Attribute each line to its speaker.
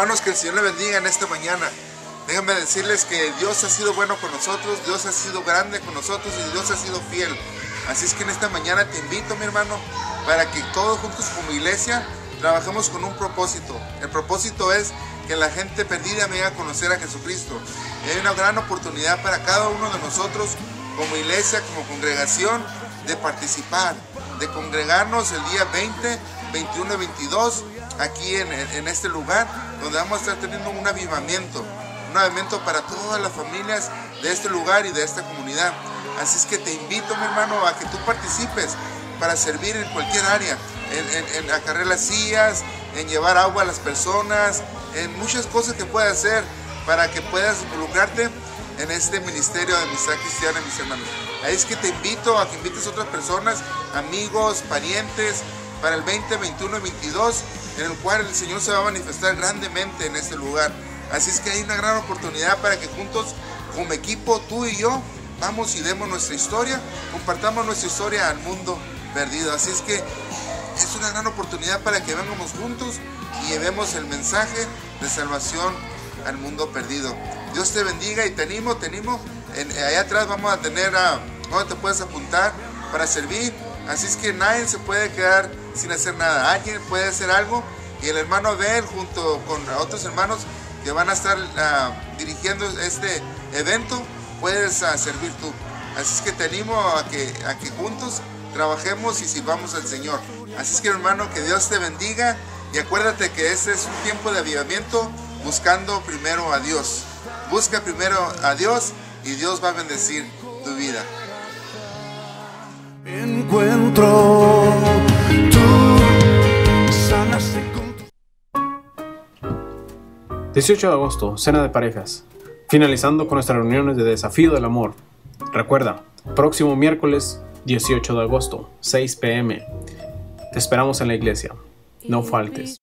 Speaker 1: hermanos, que el Señor le bendiga en esta mañana. Déjenme decirles que Dios ha sido bueno con nosotros, Dios ha sido grande con nosotros y Dios ha sido fiel. Así es que en esta mañana te invito, mi hermano, para que todos juntos como iglesia trabajemos con un propósito. El propósito es que la gente perdida venga a conocer a Jesucristo. Y hay una gran oportunidad para cada uno de nosotros como iglesia, como congregación, de participar, de congregarnos el día 20, 21 y 22 aquí en este lugar, donde vamos a estar teniendo un avivamiento para todas las familias de este lugar y de esta comunidad. Así es que te invito, mi hermano, a que tú participes para servir en cualquier área, en acarrear las sillas, en llevar agua a las personas, en muchas cosas que puedas hacer para que puedas involucrarte en este ministerio de amistad cristiana, mis hermanos. Ahí es que te invito a que invites a otras personas, amigos, parientes, para el 20, 21 y 22, en el cual el Señor se va a manifestar grandemente en este lugar. Así es que hay una gran oportunidad para que juntos, como equipo, tú y yo, vamos y demos nuestra historia, compartamos nuestra historia al mundo perdido. Así es que es una gran oportunidad para que vengamos juntos y llevemos el mensaje de salvación al mundo perdido. Dios te bendiga y te animo. Allá atrás vamos a tener donde te puedes apuntar para servir. Así es que nadie se puede quedar sin hacer nada. Alguien puede hacer algo y el hermano Abel junto con otros hermanos que van a estar dirigiendo este evento, puedes servir tú. Así es que te animo a que juntos trabajemos y sirvamos al Señor. Así es que, hermano, que Dios te bendiga y acuérdate que este es un tiempo de avivamiento buscando primero a Dios. Busca primero a Dios y Dios va a bendecir tu vida.
Speaker 2: Encuentro tú sanaste con tu...
Speaker 3: 18 de agosto, cena de parejas. Finalizando con nuestras reuniones de desafío del amor. Recuerda, próximo miércoles 18 de agosto, 6 p.m. Te esperamos en la iglesia. No faltes.